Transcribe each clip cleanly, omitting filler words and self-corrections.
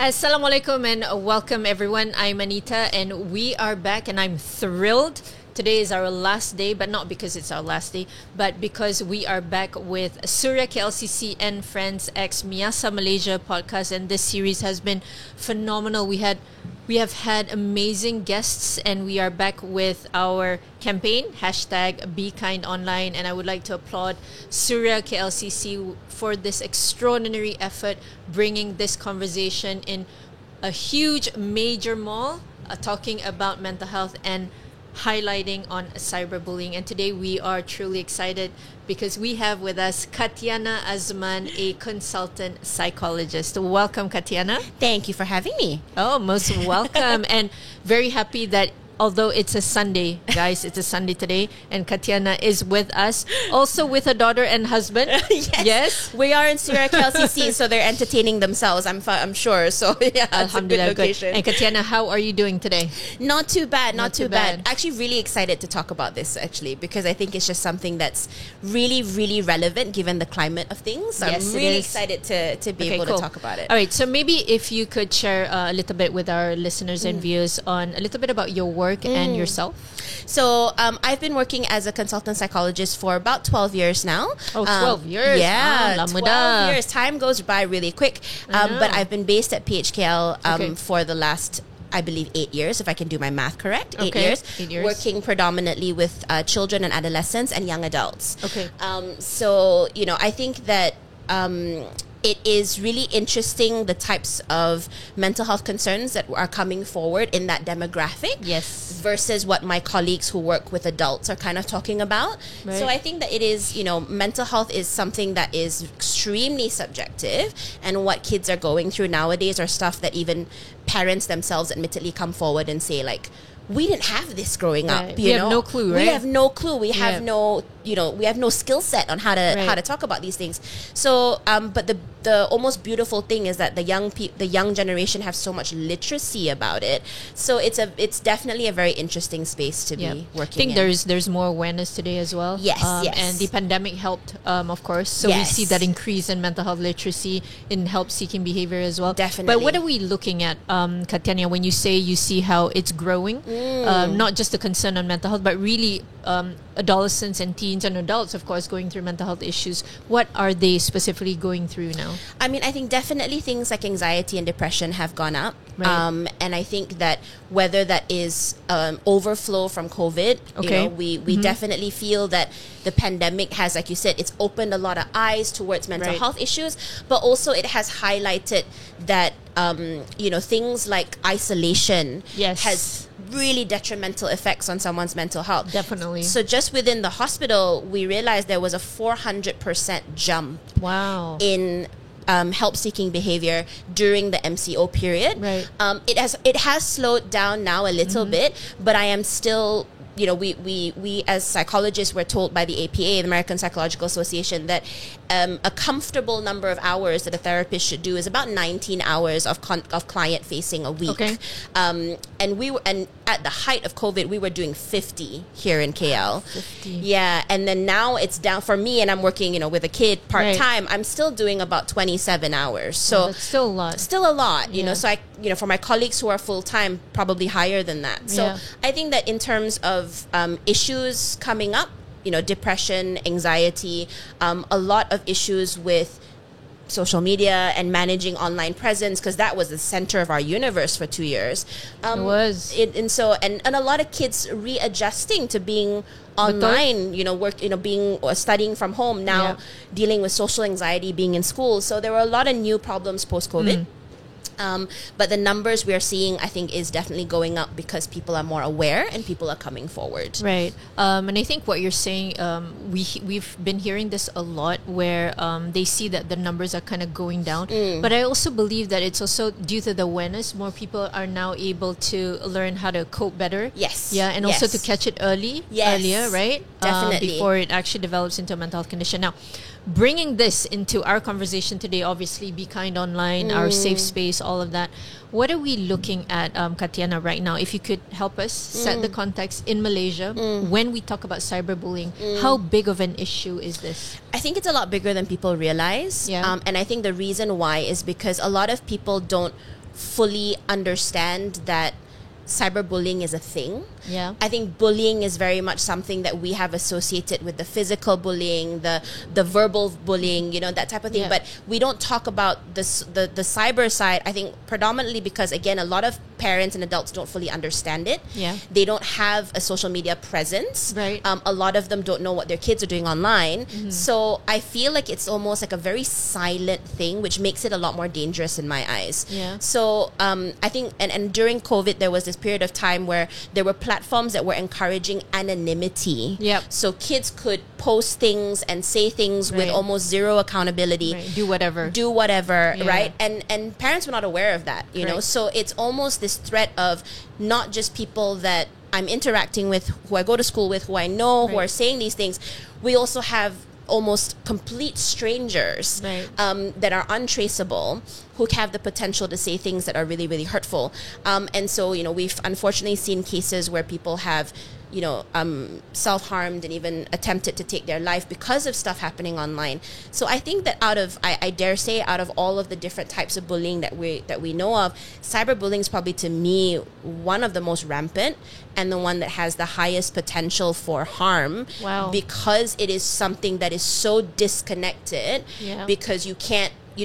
Assalamualaikum and welcome everyone. I'm Anita and we are back and I'm thrilled. Today is our last day, but not because it's our last day, but because we are back with Surya KLCC and Friends X Miasa Malaysia podcast, and this series has been phenomenal. We have had amazing guests and we are back with our campaign, #BeKindOnline, and I would like to applaud Surya KLCC for this extraordinary effort bringing this conversation in a huge major mall, talking about mental health and highlighting on cyberbullying. And today we are truly excited because we have with us Katiana Azman, a consultant psychologist. Welcome, Katiana. Thank you for having me. Oh, most welcome. And very happy that although it's a Sunday, guys, it's a Sunday today, and Katiana is with us, also with her daughter and husband. Yes. We are in Surya KLCC, so they're entertaining themselves, I'm sure. So, yeah, it's a good location. And Katiana, how are you doing today? Not too bad, not too bad. Actually, really excited to talk about this, actually, because I think it's just something that's really, really relevant given the climate of things. So Yes, I'm really excited to be able to talk about it. All right, so maybe if you could share a little bit with our listeners and viewers on a little bit about your work and yourself. So I've been working as a consultant psychologist for about 12 years now. Oh, 12 years. Yeah, lama 12 dah. years. Time goes by really quick. But I've been based at PHKL for the last, I believe, 8 years, if I can do my math correct. 8 years. 8 years. Working predominantly with children and adolescents and young adults. Okay. So, I think that it is really interesting the types of mental health concerns that are coming forward in that demographic. Yes. Versus what my colleagues who work with adults are kind of talking about. Right. So I think that it is, mental health is something that is extremely subjective, and what kids are going through nowadays are stuff that even parents themselves admittedly come forward and say, like, we didn't have this growing up. We have no clue, right? We have no clue. We have no, we have no skill set on how to talk about these things. So, but the almost beautiful thing is that the young generation have so much literacy about it. So it's definitely a very interesting space to be working. I think there's more awareness today as well. Yes, yes. And the pandemic helped, of course. So we see that increase in mental health literacy, in help-seeking behavior as well. Definitely. But what are we looking at, Katiana, when you say you see how it's growing? Not just the concern on mental health, but really adolescents and teens and adults, of course, going through mental health issues. What are they specifically going through now? I mean, I think definitely things like anxiety and depression have gone up. Right. And I think that whether that is overflow from COVID, we definitely feel that the pandemic has, like you said, it's opened a lot of eyes towards mental health issues, but also it has highlighted that, things like isolation has really detrimental effects on someone's mental health. Definitely. So just within the hospital, we realized there was a 400% jump in help-seeking behavior during the MCO period. Right. It has slowed down now a little bit, but I am still, we as psychologists were told by the APA, the American Psychological Association, that a comfortable number of hours that a therapist should do is about 19 hours of client facing a week. Okay. And at the height of COVID, we were doing 50 here in KL. 50. Yeah, and then now it's down for me, and I'm working, with a kid part time. I'm still doing about 27 hours. So that's still a lot. Still a lot, you know. So I, for my colleagues who are full time, probably higher than that. So I think that in terms of issues coming up, depression, anxiety, a lot of issues with social media and managing online presence, because that was the center of our universe for 2 years. It was. And a lot of kids readjusting to being online, being or studying from home, now dealing with social anxiety, being in school. So there were a lot of new problems post-COVID. But the numbers we are seeing, I think, is definitely going up because people are more aware and people are coming forward. Right. And I think what you're saying, we've been hearing this a lot, where they see that the numbers are kind of going down. But I also believe that it's also due to the awareness. More people are now able to learn how to cope better. Yes. Yeah, and also to catch it earlier, right? Definitely. Before it actually develops into a mental health condition. Now, bringing this into our conversation today, obviously, BeKindOnline, our safe space, all of that. What are we looking at, Katiana, right now? If you could help us set the context in Malaysia, when we talk about cyberbullying, how big of an issue is this? I think it's a lot bigger than people realize. Yeah. And I think the reason why is because a lot of people don't fully understand that cyberbullying is a thing. Yeah. I think bullying is very much something that we have associated with the physical bullying, the verbal bullying, that type of thing. Yeah. But we don't talk about the cyber side, I think predominantly because, again, a lot of parents and adults don't fully understand it. Yeah. They don't have a social media presence. Right. A lot of them don't know what their kids are doing online. So I feel like it's almost like a very silent thing, which makes it a lot more dangerous in my eyes. Yeah. So I think, and during COVID, there was this period of time where there were platforms that were encouraging anonymity. Yep. So kids could post things and say things with Right. almost zero accountability. Right. Do whatever. Yeah. Right? And parents were not aware of that, you know. Right. So it's almost this threat of not just people that I'm interacting with, who I go to school with, who I know, who Right. are saying these things. We also have almost complete strangers Right. that are untraceable, who have the potential to say things that are really, really hurtful. And so, we've unfortunately seen cases where people have, self-harmed and even attempted to take their life because of stuff happening online. So I think that I dare say, out of all of the different types of bullying that we know of, cyberbullying is probably, to me, one of the most rampant and the one that has the highest potential for harm. Wow. Because it is something that is so disconnected. Yeah. Because you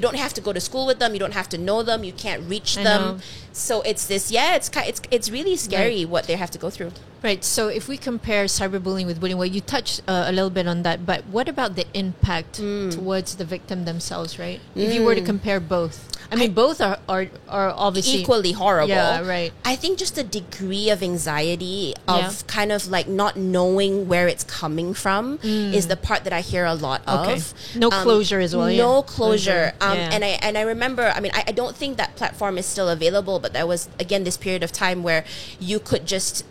don't have to go to school with them, you don't have to know them, you can't reach I them. know. So it's this, it's really scary what they have to go through. Right. So if we compare cyberbullying with bullying, well, you touched a little bit on that, but what about the impact towards the victim themselves, right? If you were to compare both. I mean, both are obviously equally horrible. Yeah, right. I think just the degree of anxiety of kind of like not knowing where it's coming from is the part that I hear a lot of. No closure as well. No closure. Yeah. And I remember, I don't think that platform is still available, but there was, again, this period of time where you could just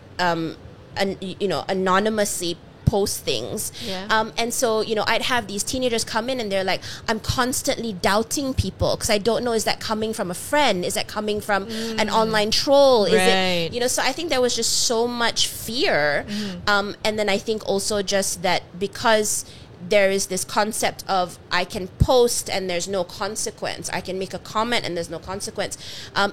anonymously post things. Yeah. And so, I'd have these teenagers come in and they're like, I'm constantly doubting people because I don't know, is that coming from a friend? Is that coming from an online troll? Is it, so I think there was just so much fear. And then I think also just that because there is this concept of I can post and there's no consequence. I can make a comment and there's no consequence.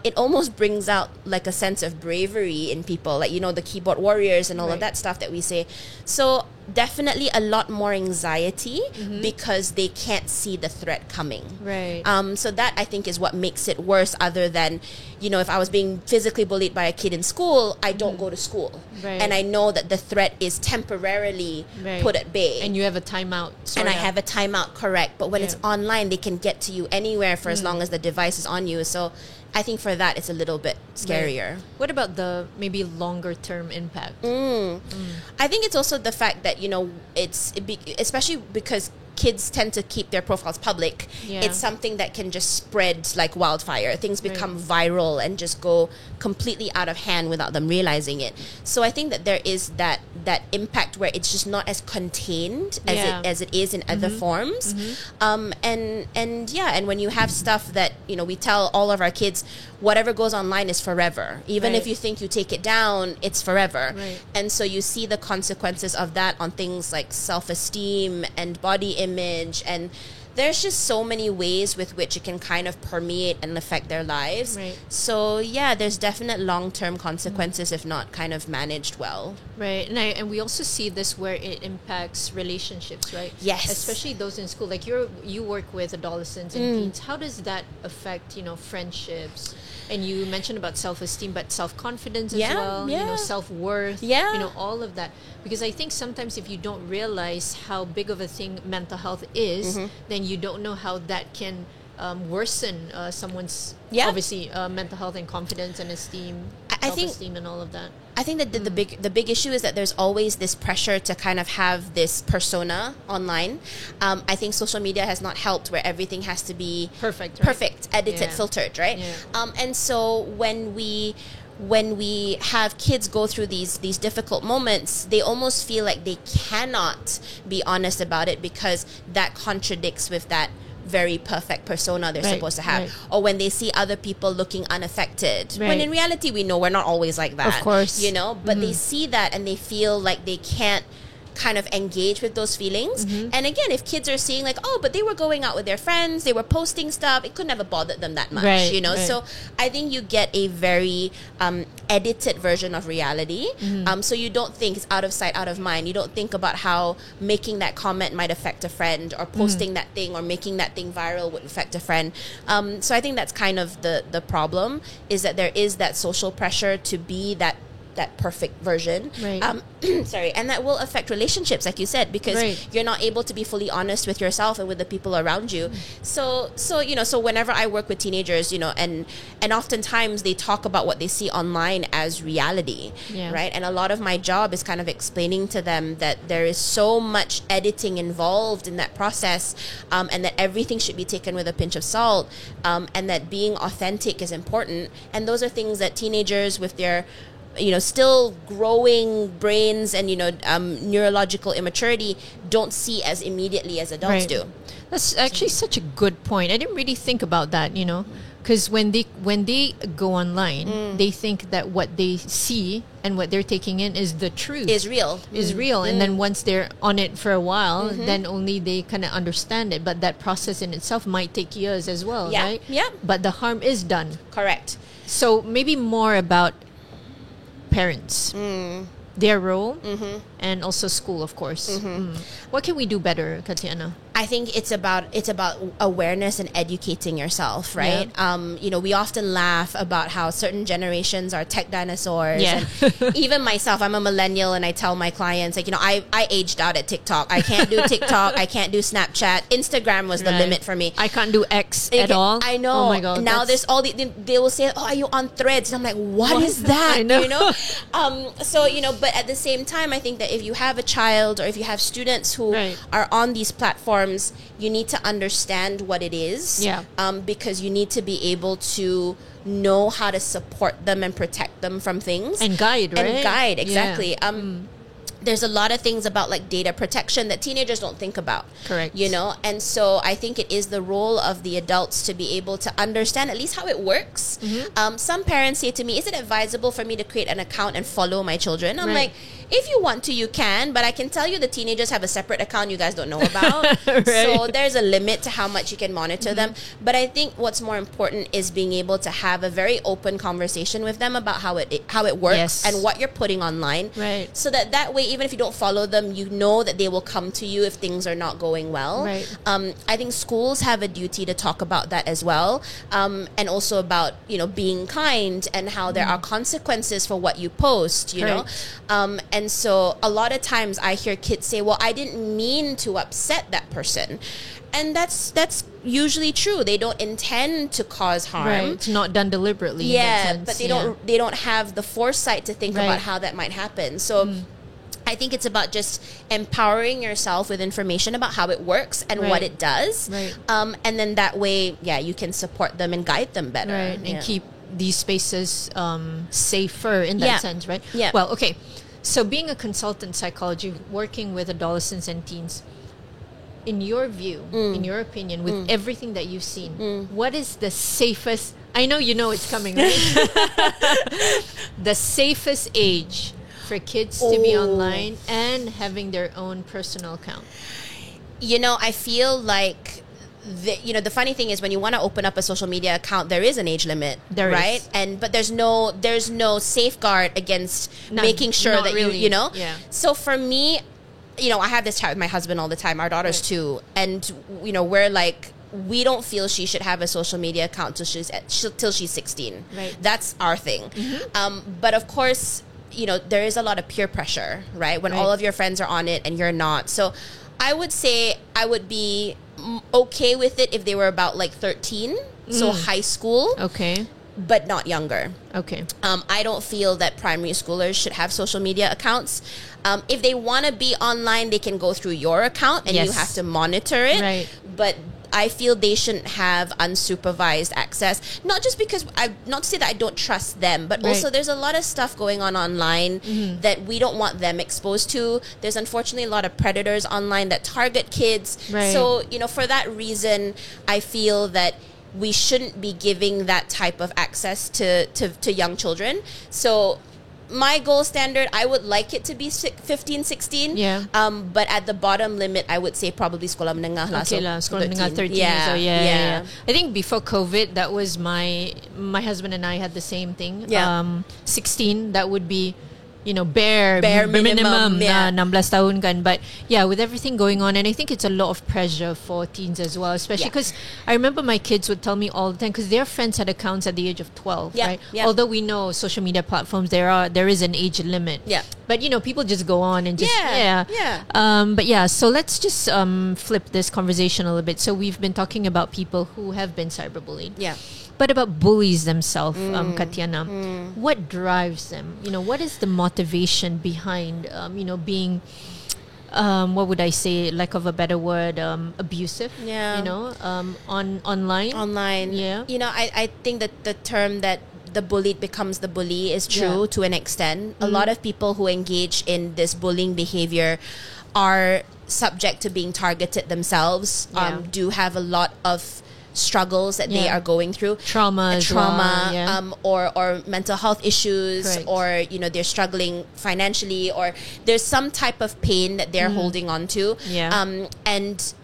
It almost brings out like a sense of bravery in people, like, the keyboard warriors and all of that stuff that we say. So definitely a lot more anxiety because they can't see the threat coming. Right. So that, I think, is what makes it worse, other than, if I was being physically bullied by a kid in school, I don't go to school. Right. And I know that the threat is temporarily put at bay. And you have a timeout. And I have a timeout, correct. But when it's online, they can get to you anywhere for as long as the device is on you. So I think for that, it's a little bit scarier. Right. What about the maybe longer term impact? I think it's also the fact that, especially because kids tend to keep their profiles public. Yeah. It's something that can just spread like wildfire. Things become viral and just go completely out of hand without them realizing it. So I think that there is that impact where it's just not as contained as it is in other forms. And when you have stuff that, we tell all of our kids, whatever goes online is forever. Even if you think you take it down, it's forever. Right. And so you see the consequences of that on things like self-esteem and body image, and there's just so many ways with which it can kind of permeate and affect their lives. Right. So yeah, there's definite long-term consequences if not kind of managed well. Right. And we also see this where it impacts relationships, right? Yes. Especially those in school. Like you work with adolescents and teens. How does that affect, friendships? And you mentioned about self-esteem, but self-confidence as well, self-worth, all of that. Because I think sometimes if you don't realize how big of a thing mental health is, then you don't know how that can worsen someone's, obviously, mental health and confidence and esteem, self-esteem and all of that. I think that the big issue is that there's always this pressure to kind of have this persona online. I think social media has not helped, where everything has to be perfect, edited, filtered, right? Yeah. And so when we have kids go through these difficult moments, they almost feel like they cannot be honest about it because that contradicts with that very perfect persona they're supposed to have. Or when they see other people looking unaffected, when in reality we know we're not always like that, of course, but they see that and they feel like they can't kind of engage with those feelings. And again, if kids are seeing like, oh, but they were going out with their friends, they were posting stuff, it couldn't have bothered them that much, you know. So I think you get a very edited version of reality. So you don't think it's out of sight, out of mind. You don't think about how making that comment might affect a friend, or posting that thing or making that thing viral would affect a friend. So I think that's kind of the problem, is that there is that social pressure to be that perfect version. Sorry, and that will affect relationships, like you said, because you're not able to be fully honest with yourself and with the people around you. So you know, so whenever I work with teenagers, you know, and oftentimes they talk about what they see online as reality, right? And a lot of my job is kind of explaining to them that there is so much editing involved in that process, and that everything should be taken with a pinch of salt, and that being authentic is important. And those are things that teenagers with their, you know, still growing brains and, you know, neurological immaturity don't see as immediately as adults do. That's actually such a good point. I didn't really think about that, you know, because when they go online, they think that what they see and what they're taking in is the truth, is real, and then once they're on it for a while, then only they kind of understand it. But that process in itself might take years as well, right? But the harm is done. Correct. So maybe more about parents, their role, and also school, of course. What can we do better, Katiana? I think it's about awareness and educating yourself, right? You know, we often laugh about how certain generations are tech dinosaurs. And even myself, I'm a millennial, and I tell my clients, like, you know, I aged out at TikTok. I can't do TikTok. I can't do Snapchat. Instagram was the limit for me. I can't do X at all. I know. Oh my God. Now there's all they will say, oh, are you on Threads? And I'm like, what is that? I know. You know? So, you know, but at the same time, I think that if you have a child, or if you have students who are on these platforms, you need to understand what it is, because you need to be able to know how to support them and protect them from things, and guide, right? And guide, exactly. There's a lot of things about like data protection that teenagers don't think about. Correct. You know, and so I think it is the role of the adults to be able to understand at least how it works. Some parents say to me, is it advisable for me to create an account and follow my children? I'm like, if you want to, you can, but I can tell you the teenagers have a separate account you guys don't know about. So there's a limit to how much you can monitor them. But I think what's more important is being able to have a very open conversation with them about how it works and what you're putting online. So that way, even if you don't follow them, you know that they will come to you if things are not going well. I think schools have a duty to talk about that as well, and also about, you know, being kind and how there are consequences for what you post, you know. And so a lot of times I hear kids say, well, I didn't mean to upset that person. And that's usually true. They don't intend to cause harm. It's not done deliberately. But they don't have the foresight to think about how that might happen. So I think it's about just empowering yourself with information about how it works and what it does. And then that way, you can support them and guide them better. And keep these spaces safer in that sense, right? Well, okay. So being a consultant psychology, working with adolescents and teens, in your view, in your opinion, with everything that you've seen, what is the safest, I know you know it's coming, right? The safest age for kids to be online and having their own personal account? You know, I feel like the funny thing is when you want to open up a social media account, there is an age limit, right? But there's no safeguard against making sure that you know. So for me, you know, I have this chat with my husband all the time. Our daughter's 2, and you know, we're like, we don't feel she should have a social media account till she's 16. That's our thing. But of course, you know, there is a lot of peer pressure, right? When all of your friends are on it and you're not. So I would say I would be okay with it if they were about like 13, so high school, but not younger. I don't feel that primary schoolers should have social media accounts. If they want to be online, they can go through your account and you have to monitor it, but I feel they shouldn't have unsupervised access. Not just because not to say that I don't trust them, but also there's a lot of stuff going on online that we don't want them exposed to. There's unfortunately a lot of predators online that target kids. So, you know, for that reason, I feel that we shouldn't be giving that type of access to young children. So my goal standard, I would like it to be 15, 16. Yeah. But at the bottom limit, I would say probably sekolah menengah lah. Okay lah, sekolah menengah 13. Yeah. So yeah. I think before COVID, that was my husband and I had the same thing. Yeah. 16, that would be, bare minimum, yeah. 16 tahun kan. But yeah, with everything going on, and I think it's a lot of pressure for teens as well, especially because I remember my kids would tell me all the time, because their friends had accounts at the age of 12, right? Yeah. Although we know social media platforms, there is an age limit. Yeah. But people just go on and just but yeah, so let's just flip this conversation a little bit. So we've been talking about people who have been cyberbullied. Yeah. But about bullies themselves, Katiana, what drives them? What is the motivation behind, being, what would I say, lack of a better word, abusive? Yeah. Online. Online. Yeah. I think that the term that the bullied becomes the bully is true to an extent. A lot of people who engage in this bullying behavior are subject to being targeted themselves. Do have a lot of struggles that they are going through, trauma, or mental health issues. Correct. Or they're struggling financially, or there's some type of pain that they're holding on to. And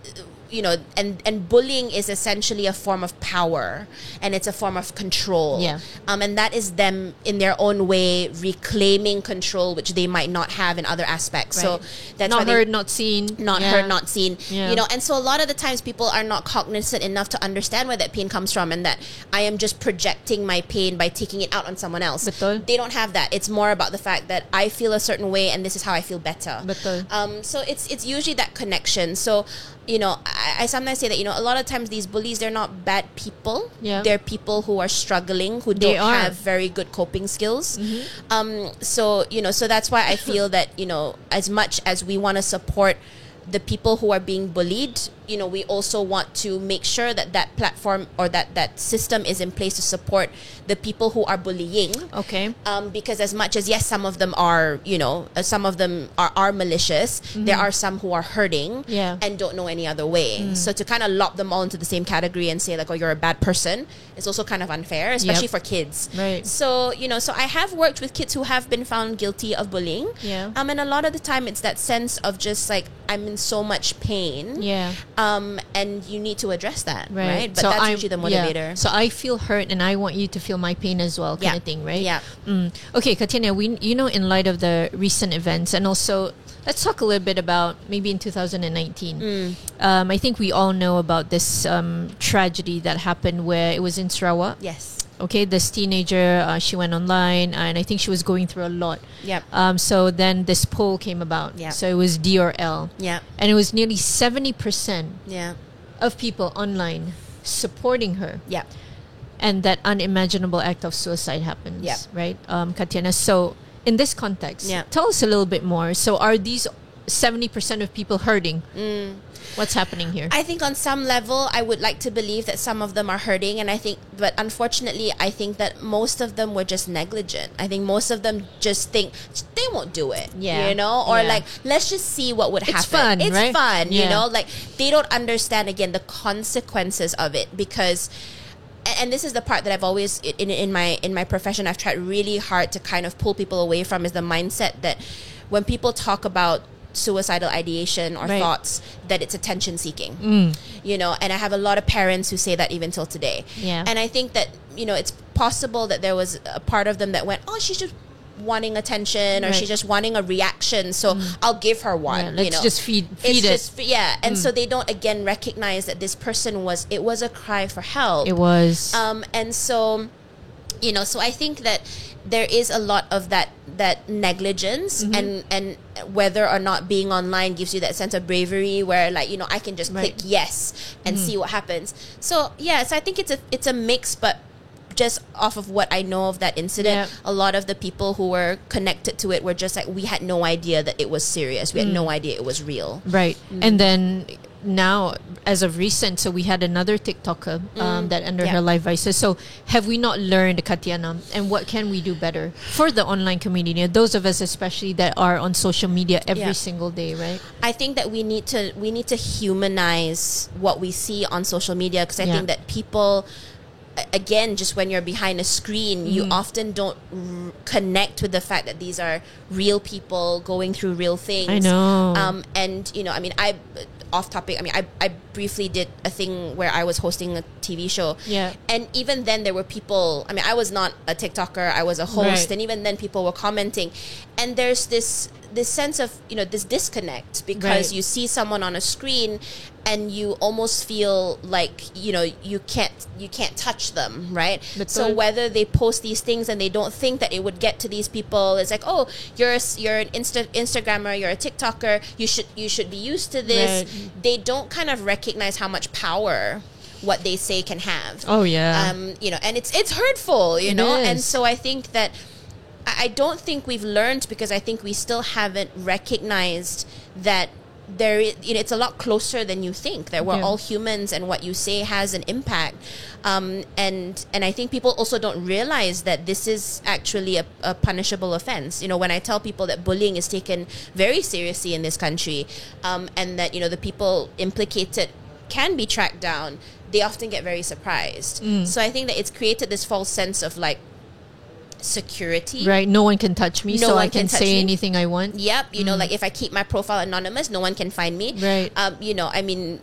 bullying is essentially a form of power, and it's a form of control. And that is them in their own way reclaiming control, which they might not have in other aspects. Right. So that's not heard, not seen. Heard, not seen. And so a lot of the times people are not cognizant enough to understand where that pain comes from, and that I am just projecting my pain by taking it out on someone else. Betul. They don't have that. It's more about the fact that I feel a certain way, and this is how I feel better. Betul. So it's usually that connection. So I sometimes say that a lot of times these bullies, they're not bad people. They're people who are struggling, who don't have very good coping skills. So that's why I feel that as much as we want to support the people who are being bullied, we also want to make sure that platform or that system is in place to support the people who are bullying. Okay. Because as much as some of them are, some of them are malicious, there are some who are hurting and don't know any other way. So to kind of lob them all into the same category and say like, oh, you're a bad person, is also kind of unfair, especially for kids. Right. So so I have worked with kids who have been found guilty of bullying. And a lot of the time it's that sense of just like, I'm in so much pain. And you need to address that, right? But so that's usually the motivator. So I feel hurt, and I want you to feel my pain as well, kind of thing, right? Okay, Katiana, we in light of the recent events, and also let's talk a little bit about maybe in 2019. I think we all know about this tragedy that happened where it was in Sarawak. Yes. Okay, this teenager, she went online, and I think she was going through a lot. So then this poll came about. So it was D or L. And it was nearly 70% of people online supporting her. And that unimaginable act of suicide happens. Right, Katiana? So in this context, tell us a little bit more. So are these 70% of people hurting? What's happening here? I think on some level, I would like to believe that some of them are hurting, but unfortunately, I think that most of them were just negligent. I think most of them just think they won't do it, or like, let's just see what would happen. It's fun, like they don't understand again the consequences of it, because. And this is the part that I've always in my profession I've tried really hard to kind of pull people away from, is the mindset that when people talk about suicidal ideation or thoughts, that it's attention seeking, and I have a lot of parents who say that even till today. And I think that it's possible that there was a part of them that went, oh, she's just wanting attention, or she's just wanting a reaction, so I'll give her one. Let's just feed it. Just, and so they don't again recognize that this person it was a cry for help. It was. And so so I think that there is a lot of that negligence, and whether or not being online gives you that sense of bravery where like I can just click yes and see what happens. So so I think it's a mix, but just off of what I know of that incident, a lot of the people who were connected to it were just like, we had no idea that it was serious. We had no idea it was real. Right. And then now, as of recent, so we had another TikToker that under her live vices. So have we not learned, Katiana, and what can we do better for the online community? Those of us especially that are on social media every single day, right? I think that we need to humanize what we see on social media, because I think that people again, just when you're behind a screen, you often don't connect with the fact that these are real people going through real things. I know. And, you know, I mean, off topic, I mean, I briefly did a thing where I was hosting a TV show. Yeah. And even then there were people, I mean, I was not a TikToker, I was a host. Right. And even then people were commenting. And there's this sense of, you know, this disconnect because you see someone on a screen and you almost feel like, you know, you can't touch them, right? So whether they post these things and they don't think that it would get to these people, it's like, oh, you're an Instagrammer, you're a TikToker, you should be used to this. Right. They don't kind of recognize how much power what they say can have. Oh yeah. You know, and it's hurtful, you know. Is. And so I think that I don't think we've learned, because I think we still haven't recognized that there is, you know, it's a lot closer than you think, that we're all humans and what you say has an impact. And I think people also don't realize that this is actually a punishable offense. You know, when I tell people that bullying is taken very seriously in this country, and that, you know, the people implicated can be tracked down, they often get very surprised. So I think that it's created this false sense of like security. Right. No one can touch me, so I can say anything I want. Yep. You know, like if I keep my profile anonymous, no one can find me. Right. You know, I mean,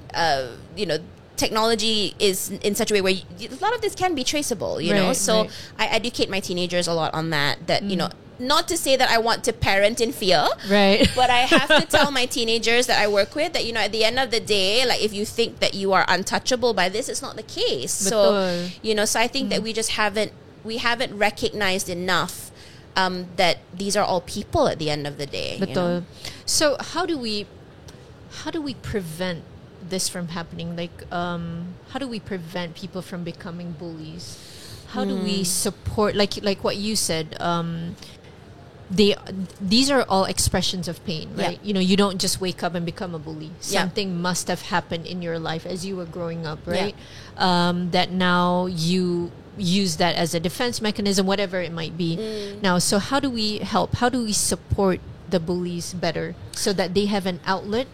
you know, technology is in such a way where a lot of this can be traceable, you know. So I educate my teenagers a lot on that, you know, not to say that I want to parent in fear, right? But I have to tell my teenagers that I work with that, you know, at the end of the day, like if you think that you are untouchable by this, it's not the case. So, you know, so I think that we just haven't recognized enough that these are all people at the end of the day. You know? So how do we prevent this from happening? Like, how do we prevent people from becoming bullies? How do we support, like what you said? These are all expressions of pain, right? You know, you don't just wake up and become a bully. Something must have happened in your life as you were growing up, right? That now you use that as a defense mechanism, whatever it might be. Now, so how do we help? How do we support the bullies better so that they have an outlet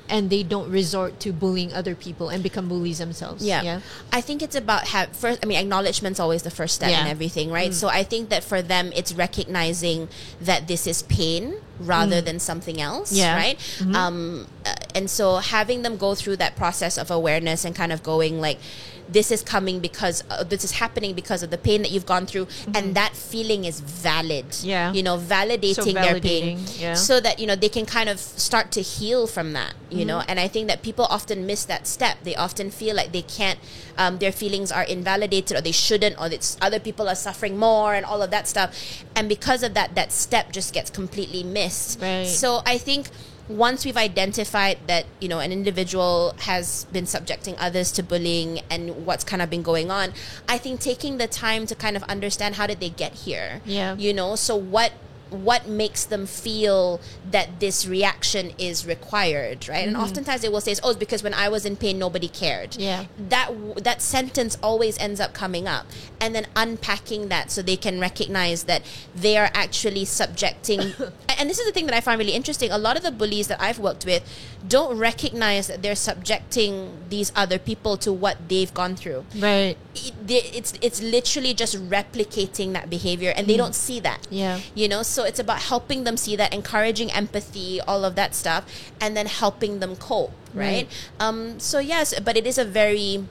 and they don't resort to bullying other people and become bullies themselves? I think it's about first, I mean, acknowledgement's always the first step in everything, right? So I think that for them, it's recognizing that this is pain rather than something else, right? And so having them go through that process of awareness and kind of going like, this is coming because this is happening because of the pain that you've gone through, and that feeling is valid. You know, validating their pain, so that, you know, they can kind of start to heal from that. You know, and I think that people often miss that step. They often feel like they can't, their feelings are invalidated, or they shouldn't, or it's other people are suffering more, and all of that stuff. And because of that, that step just gets completely missed. So I think once we've identified that, you know, an individual has been subjecting others to bullying and what's kind of been going on, I think taking the time to kind of understand, how did they get here? You know, so what makes them feel that this reaction is required, right? And oftentimes they will say, oh, it's because when I was in pain, nobody cared. That sentence always ends up coming up. And then unpacking that so they can recognize that they are actually subjecting... And this is the thing that I find really interesting. A lot of the bullies that I've worked with don't recognize that they're subjecting these other people to what they've gone through. It's literally just replicating that behavior, and they don't see that. You know, so it's about helping them see that, encouraging empathy, all of that stuff, and then helping them cope, right? So yes, but it is a very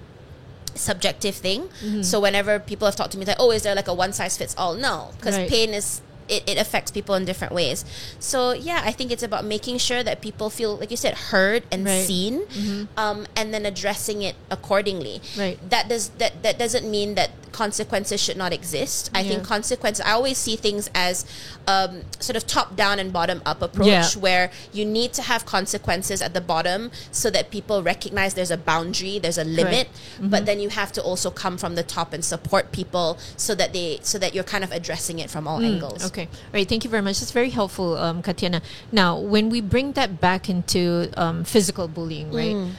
subjective thing. So whenever people have talked to me like, oh, is there like a one size fits all? No, because pain is... It affects people in different ways. So yeah, I think it's about making sure that people feel, like you said, heard and seen, and then addressing it accordingly. That doesn't mean that consequences should not exist. I think consequences, I always see things as sort of top down and bottom up approach, where you need to have consequences at the bottom so that people recognize there's a boundary, there's a limit, but then you have to also come from the top and support people so that you're kind of addressing it from all angles. Okay. All right. Thank you very much. That's very helpful, Katiana. Now, when we bring that back into physical bullying, right?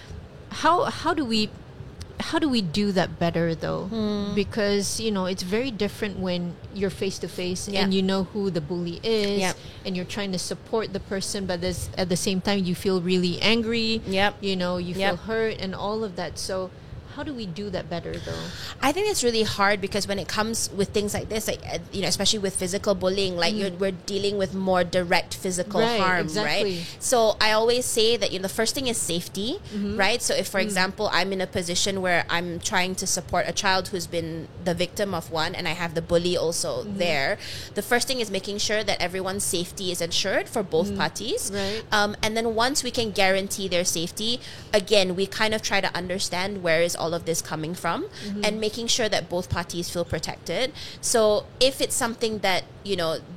How do we do that better, though? Because, you know, it's very different when you're face to face and you know who the bully is, and you're trying to support the person, but at the same time you feel really angry. You know, you feel hurt and all of that. So How do we do that better, though? I think it's really hard because when it comes with things like this, like especially with physical bullying, like we're dealing with more direct physical harm, right? So I always say that the first thing is safety, right? So if, for example, I'm in a position where I'm trying to support a child who's been the victim of one, and I have the bully also there, the first thing is making sure that everyone's safety is ensured for both parties, right? And then once we can guarantee their safety, again, we kind of try to understand where is all of this coming from, and making sure that both parties feel protected. So if it's something that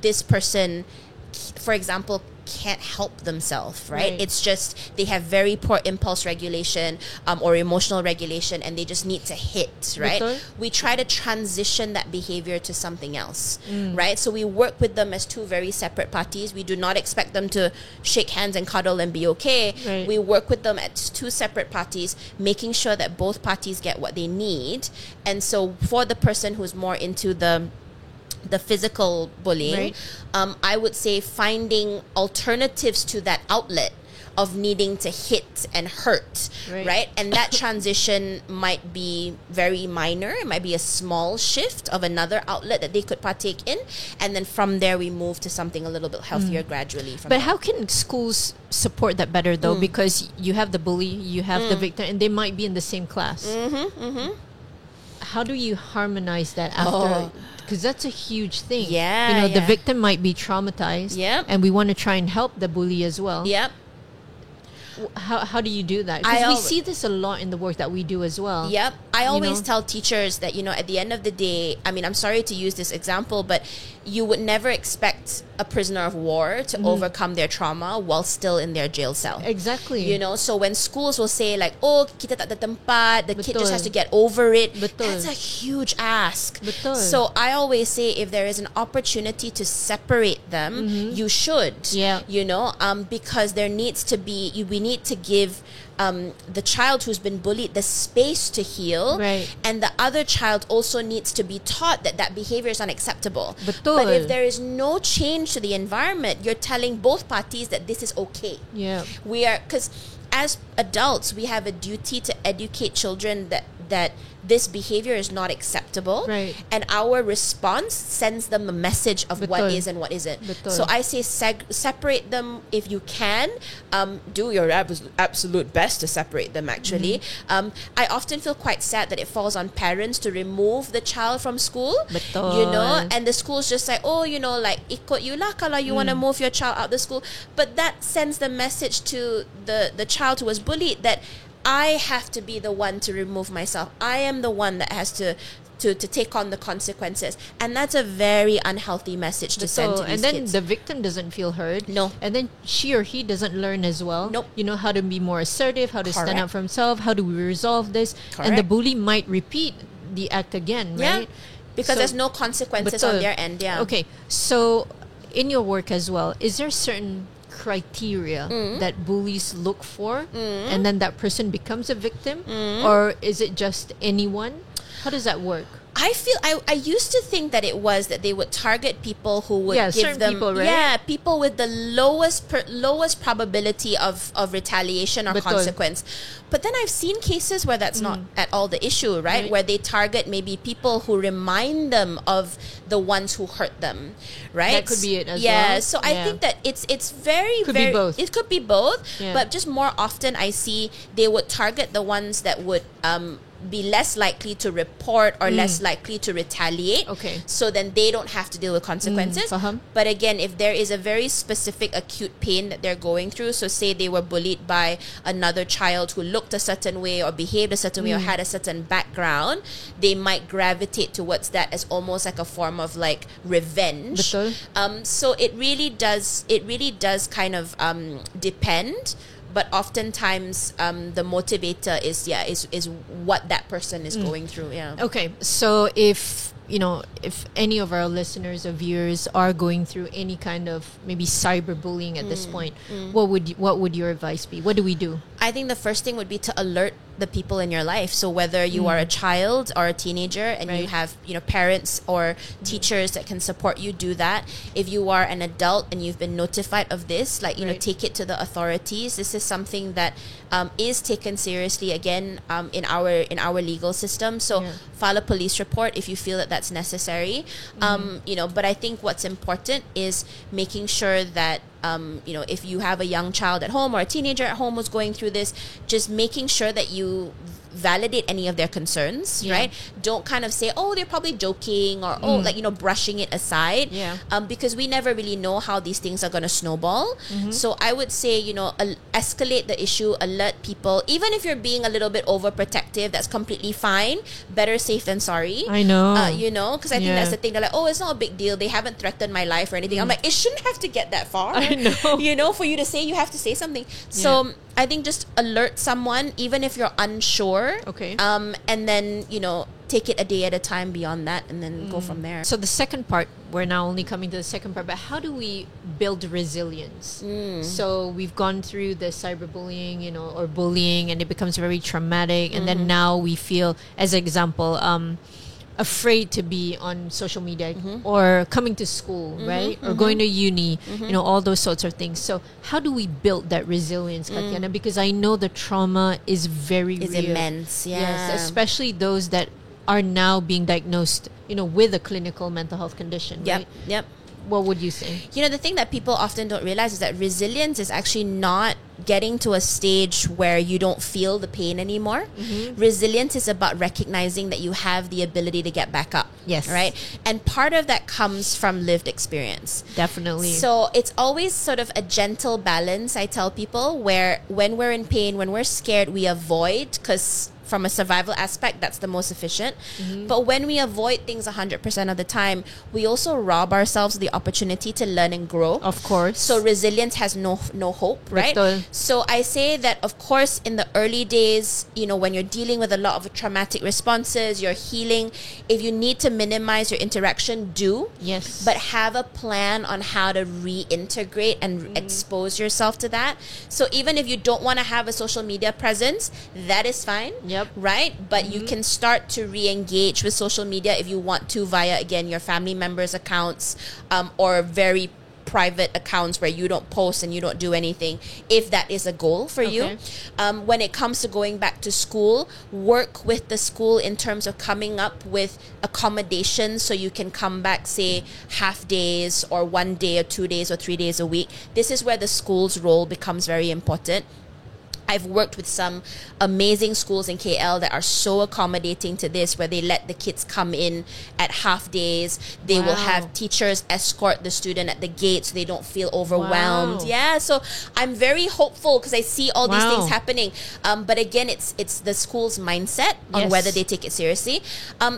this person, for example, can't help themselves, right? It's just they have very poor impulse regulation or emotional regulation, and they just need to hit, right? Betul. We try to transition that behavior to something else, right? So we work with them as two very separate parties. We do not expect them to shake hands and cuddle and be okay. Right. We work with them as two separate parties, making sure that both parties get what they need. And so for the person who's more into the physical bullying, I would say finding alternatives to that outlet of needing to hit and hurt, right? And that transition might be very minor. It might be a small shift of another outlet that they could partake in, and then from there we move to something a little bit healthier gradually. But how can schools support that better, though? Because you have the bully, you have the victim, and they might be in the same class. How do you harmonize that after? Because that's a huge thing. The victim might be traumatized, and we want to try and help the bully as well. How do you do that? Because we see this a lot in the work that we do as well. I always tell teachers that, at the end of the day, I mean, I'm sorry to use this example, but you would never expect a prisoner of war to overcome their trauma while still in their jail cell. Exactly. So when schools will say like, oh, kita tak ada tempat, the kid just has to get over it. That's a huge ask. So I always say if there is an opportunity to separate them, you should. Because there needs to be, we need to give the child who's been bullied the space to heal, and the other child also needs to be taught that behavior is unacceptable. But if there is no change to the environment, you're telling both parties that this is okay. Because as adults, we have a duty to educate children that this behavior is not acceptable, and our response sends them a message of what is and what isn't. So I say separate them if you can. Do your absolute best to separate them, actually. I often feel quite sad that it falls on parents to remove the child from school, and the school's just like, like ikut you lah kalau you want to move your child out the school. But that sends the message to the child who was bullied that I have to be the one to remove myself. I am the one that has to take on the consequences, and that's a very unhealthy message to send to these kids. And then kids. The victim doesn't feel heard. No. And then she or he doesn't learn as well. Nope. How to be more assertive, how to stand up for himself, how do we resolve this? And the bully might repeat the act again, right? Because there's no consequences on their end. Okay, so in your work as well, is there certain criteria that bullies look for, and then that person becomes a victim, or is it just anyone? How does that work? I feel I used to think that it was that they would target people who would give them people, right? People with the lowest probability of retaliation or consequence. But then I've seen cases where that's not at all the issue, right? Where they target maybe people who remind them of the ones who hurt them, right? That could be it as well. So I think that it's very be both. It could be both, but just more often I see they would target the ones that would be less likely to report or less likely to retaliate. So then they don't have to deal with consequences. But again, if there is a very specific acute pain that they're going through, so say they were bullied by another child who looked a certain way or behaved a certain way or had a certain background, they might gravitate towards that as almost like a form of like revenge. So it really does kind of depend. But oftentimes, the motivator is what that person is going through. Okay, so if any of our listeners or viewers are going through any kind of maybe cyberbullying at this point, what would your advice be? What do we do? I think the first thing would be to alert the people in your life. So whether you are a child or a teenager and you have, parents or teachers that can support you, do that. If you are an adult and you've been notified of this, take it to the authorities. This is something that is taken seriously again in our legal system. So file a police report if you feel that that's necessary. But I think what's important is making sure that if you have a young child at home or a teenager at home who's going through this, just making sure that you validate any of their concerns, right? Don't kind of say, oh, they're probably joking, or brushing it aside, because we never really know how these things are going to snowball. So I would say, escalate the issue, alert people. Even if you're being a little bit overprotective, that's completely fine. Better safe than sorry. I know. Because I think that's the thing. They're like, oh, it's not a big deal. They haven't threatened my life or anything. I'm like, it shouldn't have to get that far. I know. For you to say, you have to say something. So I think just alert someone, even if you're unsure. Okay. And then, take it a day at a time beyond that, and then go from there. So the second part, we're now only coming to the second part, but how do we build resilience? So we've gone through the cyberbullying, or bullying, and it becomes very traumatic. And then now we feel, as an example, afraid to be on social media or coming to school, right? Or going to uni, all those sorts of things. So how do we build that resilience, Katiana? Because I know the trauma is very real. Immense, Yes, especially those that are now being diagnosed, with a clinical mental health condition, right? Yep. What would you say? The thing that people often don't realize is that resilience is actually not getting to a stage where you don't feel the pain anymore. Resilience is about recognizing that you have the ability to get back up. Yes. Right? And part of that comes from lived experience. Definitely. So it's always sort of a gentle balance, I tell people, where when we're in pain, when we're scared, we avoid, because from a survival aspect, that's the most efficient. But when we avoid things 100% of the time, we also rob ourselves of the opportunity to learn and grow. Of course. So resilience has no hope, right? Betul. So I say that, of course, in the early days, when you're dealing with a lot of traumatic responses, you're healing, if you need to minimize your interaction, do. Yes. But have a plan on how to reintegrate and expose yourself to that. So even if you don't want to have a social media presence, that is fine. Yep. Right? But you can start to re-engage with social media if you want to via, again, your family members' accounts, or very private accounts where you don't post and you don't do anything, if that is a goal for you. When it comes to going back to school, work with the school in terms of coming up with accommodations so you can come back, say, half days or 1 day or 2 days or 3 days a week. This is where the school's role becomes very important. I've worked with some amazing schools in KL that are so accommodating to this, where they let the kids come in at half days. They will have teachers escort the student at the gate so they don't feel overwhelmed. Yeah, so I'm very hopeful because I see all these things happening. But again, it's the school's mindset on whether they take it seriously.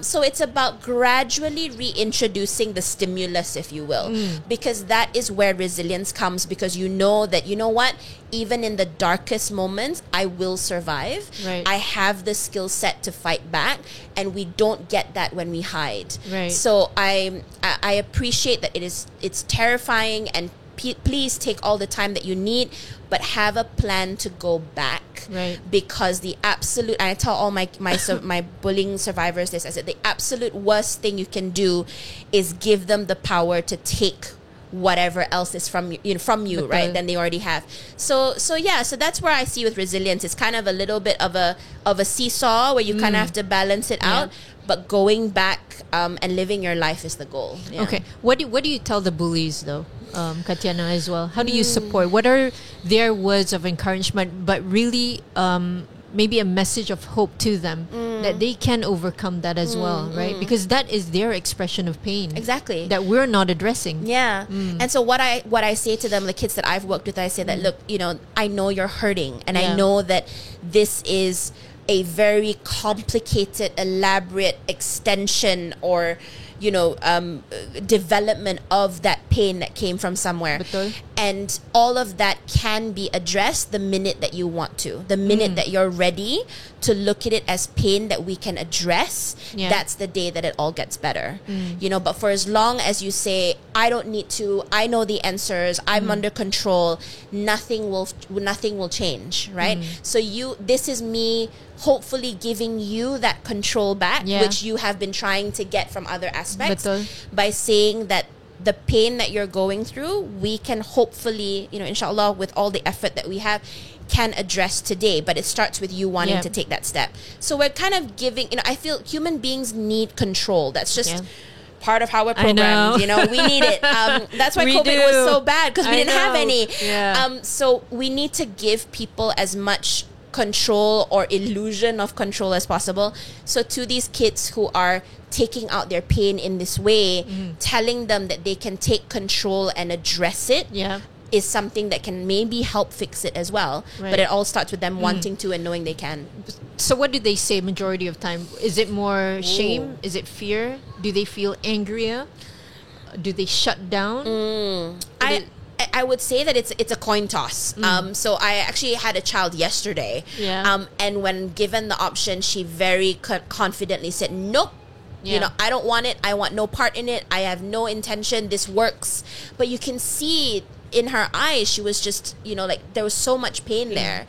So it's about gradually reintroducing the stimulus, if you will, because that is where resilience comes, because you know that, what? Even in the darkest moments, I will survive. Right. I have the skill set to fight back, and we don't get that when we hide. Right. So I appreciate that it's terrifying, and please take all the time that you need, but have a plan to go back. Right. Because the absolute, and I tell all my bullying survivors this, I said the absolute worst thing you can do is give them the power to take whatever else is from you, right? Then they already have. So that's where I see with resilience. It's kind of a little bit of a seesaw where you kind of have to balance it out. But going back and living your life is the goal. Yeah. Okay. What do you tell the bullies though, Katiana, as well? How do you support? What are their words of encouragement, but really maybe a message of hope to them that they can overcome that as well, right? Because that is their expression of pain. Exactly. That we're not addressing. Yeah. And so what I say to them, the kids that I've worked with, I say that, look, I know you're hurting, and I know that this is a very complicated, elaborate extension or development of that pain that came from somewhere. Betul. And all of that can be addressed the minute that you want to. The minute that you're ready to look at it as pain that we can address, that's the day that it all gets better. You know, but for as long as you say, I don't need to, I know the answers, I'm under control, nothing will change, right? So this is me hopefully giving you that control back, which you have been trying to get from other aspects. Betul. By saying that the pain that you're going through, we can hopefully, you know, inshallah, with all the effort that we have, can address today. But it starts with you wanting to take that step. So we're kind of giving, you know, I feel human beings need control. That's just part of how we're programmed. You know, we need it. That's why COVID was so bad, because we didn't have any. So we need to give people as much control or illusion of control as possible. So to these kids who are taking out their pain in this way, telling them that they can take control and address it is something that can maybe help fix it as well. But it all starts with them wanting to and knowing they can. So what do they say majority of time? Is it more shame? Is it fear? Do they feel angrier? Do they shut down? I would say that it's a coin toss. So I actually had a child yesterday. And when given the option, she very confidently said, nope. You know, I don't want it. I want no part in it. I have no intention. This works. But you can see in her eyes, she was just, you know, like there was so much pain there.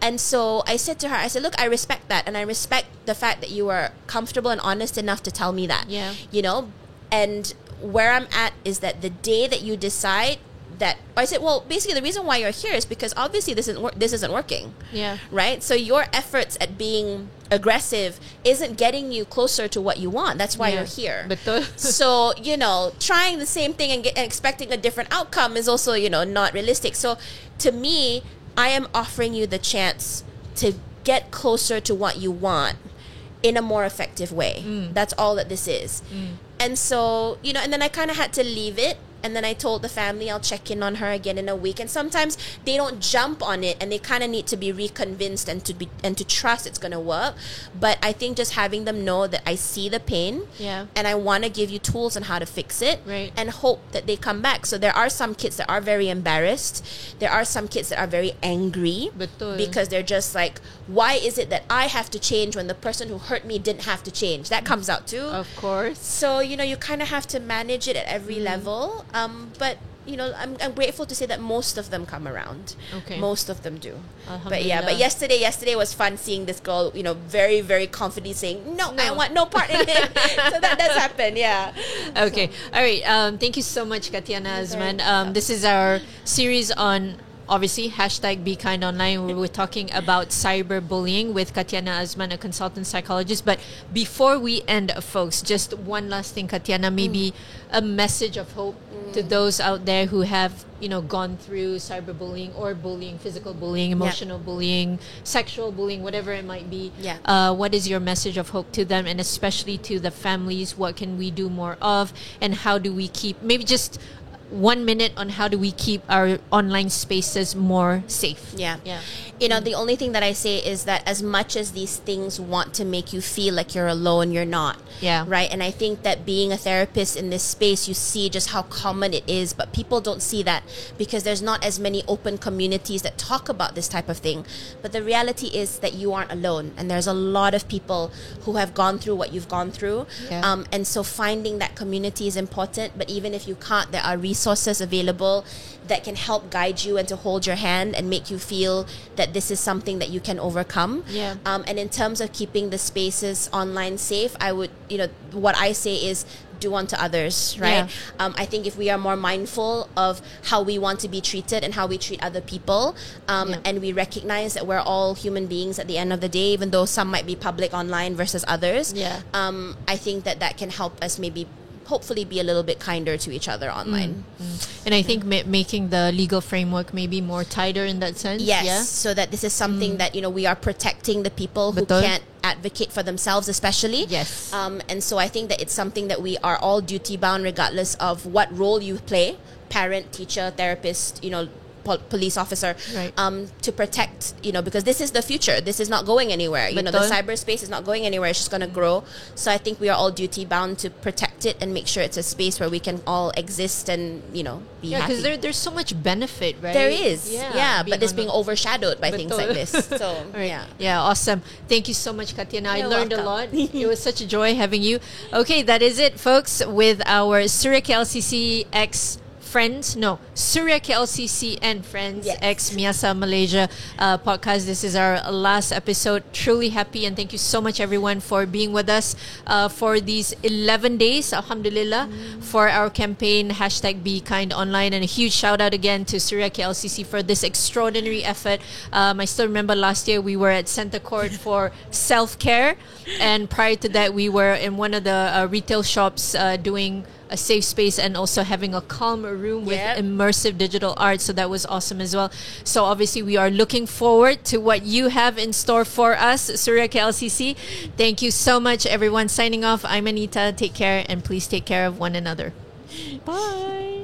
And so I said to her, I said, look, I respect that. And I respect the fact that you are comfortable and honest enough to tell me that. You know, and where I'm at is that the day that you decide that, I said, well, basically the reason why you're here is because obviously this isn't working. Right? So your efforts at being aggressive isn't getting you closer to what you want. That's why you're here. So, you know, trying the same thing and expecting a different outcome is also, you know, not realistic. So to me, I am offering you the chance to get closer to what you want in a more effective way. That's all that this is. And so, you know, and then I kind of had to leave it. And then I told the family I'll check in on her again in a week. And sometimes they don't jump on it, and they kind of need to be reconvinced and to trust it's going to work. But I think just having them know that I see the pain, and I want to give you tools on how to fix it, and hope that they come back. So there are some kids that are very embarrassed. There are some kids that are very angry. Betul. Because they're just like, why is it that I have to change when the person who hurt me didn't have to change? That comes out too. Of course. So, you know, you kind of have to manage it at every level. But you know, I'm grateful to say that most of them come around. Most of them do. But yesterday was fun seeing this girl, you know, very, very confidently saying, no, I want no part in it. So that's happened. Okay. All right. Thank you so much, Katiana Azman. This is our series on, obviously, #BeKindOnline, where we're talking about cyberbullying with Katiana Azman, a consultant psychologist. But before we end, folks, just one last thing, Katiana, maybe a message of hope to those out there who have, you know, gone through cyberbullying or bullying, physical bullying, emotional bullying, sexual bullying, whatever it might be. What is your message of hope to them, and especially to the families? What can we do more of, and how do we keep, maybe just 1 minute on how do we keep our online spaces more safe? You know, the only thing that I say is that as much as these things want to make you feel like you're alone, you're not. Right? And I think that being a therapist in this space, you see just how common it is, but people don't see that because there's not as many open communities that talk about this type of thing. But the reality is that you aren't alone, and there's a lot of people who have gone through what you've gone through. And so finding that community is important, but even if you can't, there are resources available that can help guide you and to hold your hand and make you feel that this is something that you can overcome. And in terms of keeping the spaces online safe, I would, you know, what I say is do unto others, right? I think if we are more mindful of how we want to be treated and how we treat other people, and we recognize that we're all human beings at the end of the day, even though some might be public online versus others, I think that can help us maybe hopefully be a little bit kinder to each other online. And I think making the legal framework maybe more tighter in that sense. So that this is something that, you know, we are protecting the people who can't advocate for themselves, especially. And so I think that it's something that we are all duty bound regardless of what role you play, parent, teacher, therapist, you know, police officer, to protect, you know, because this is the future. This is not going anywhere. You know, the cyberspace is not going anywhere. It's just going to grow. So I think we are all duty bound to protect promote it and make sure it's a space where we can all exist and, be happy. Yeah, because there's so much benefit, right? There is. Yeah, but it's being overshadowed by things like this. So, right. Yeah, awesome. Thank you so much, Katiana. I learned a lot. It was such a joy having you. Okay, that is it, folks, with our Surya KLCC X Friends, Surya KLCC and Friends X Miasa Malaysia podcast. This is our last episode. Truly happy, and thank you so much, everyone, for being with us for these 11 days, alhamdulillah, for our campaign #BeKindOnline. And a huge shout out again to Surya KLCC for this extraordinary effort. I still remember last year we were at Center Court for self-care, and prior to that we were in one of the retail shops doing a safe space and also having a calm room with immersive digital art. So that was awesome as well. So obviously we are looking forward to what you have in store for us, Surya KLCC. Thank you so much, everyone. Signing off, I'm Anita. Take care, and please take care of one another. Bye.